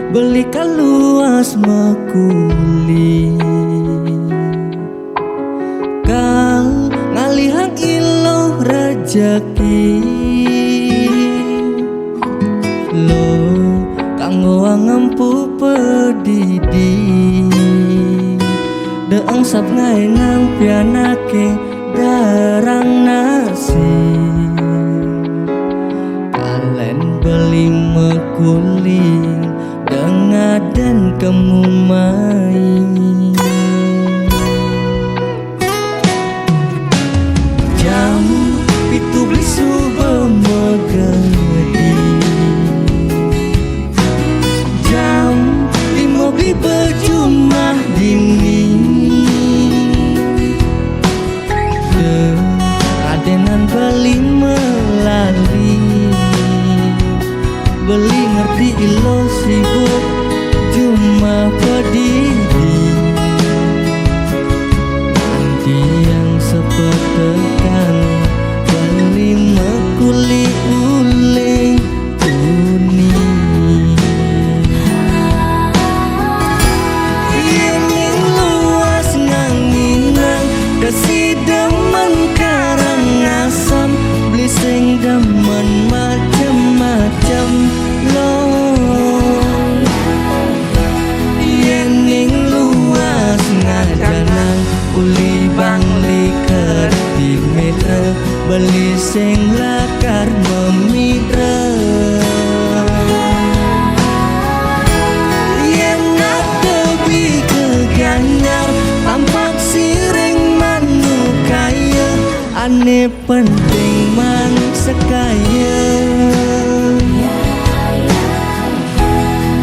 beli kaluas makuli kang ngalihan iloh rejeki lo kanggo ngempu pedidi deeng sap ngae nang pianake darang nasi kalen beli mekuling dengaden kemu main jam pitu beli subuh megedi jam 5 beli baju mah dingin adenan beli melali beli ngerti ilo sibuk cuma pedidi nanti yang sepetekan beli mekuli uling uni ini luas nganginang desi demen karang asam beli sing demen macem-macem lo yening luas ngadanang uli bangli kerti meter beli sing lakar memitra yen tebi keganyar tampak siring manu kaya ane penting man sekaya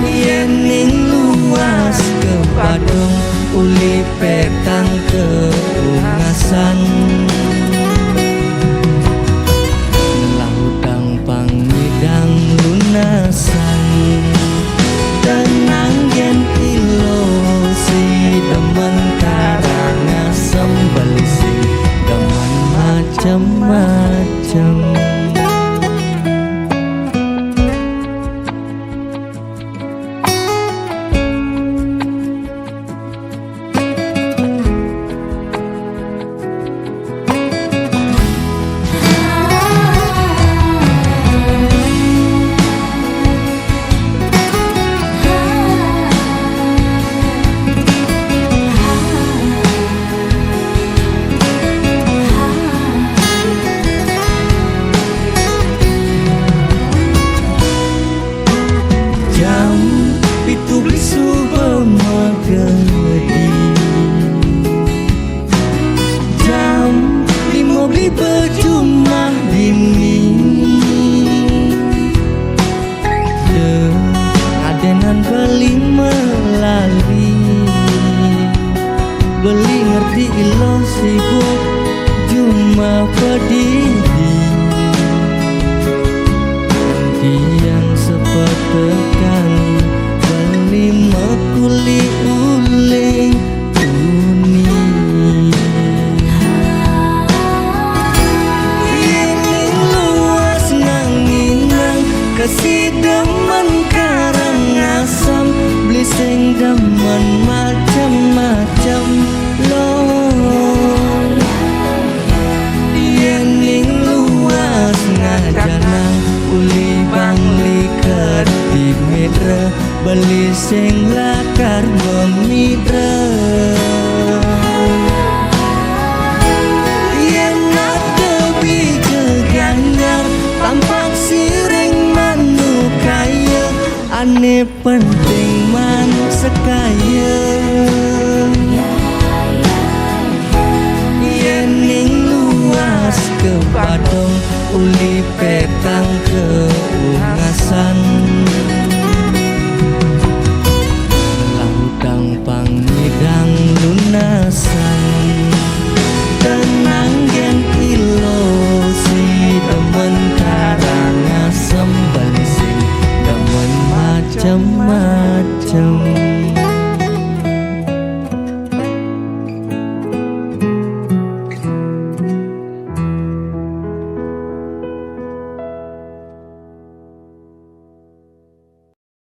yening luas kepadung uli petang keungasan lautang pangidang lunasan tenang yen ilo si demen karangasem beli si demen macem-macem jam pitu beli subuh megedi jam 5 beli baju mah dingin adenan beli melali beli ngerti ilo sibuk cuma pedidi nanti yang sepetekan beli mekuli uling uni ini luas nganginang kasih demen karang asam beli sing demen macem-macem lo yening luas ngadanang uli bangli kerti meter beli sing lakar memitra yen tebi keganyar tampak siring manu kaya ane penting man sekaya yening luas kepadung uli petang keungasan lautang pangidang lunasan tenang yen ilo si demen karangasem beli sing demen macem-macem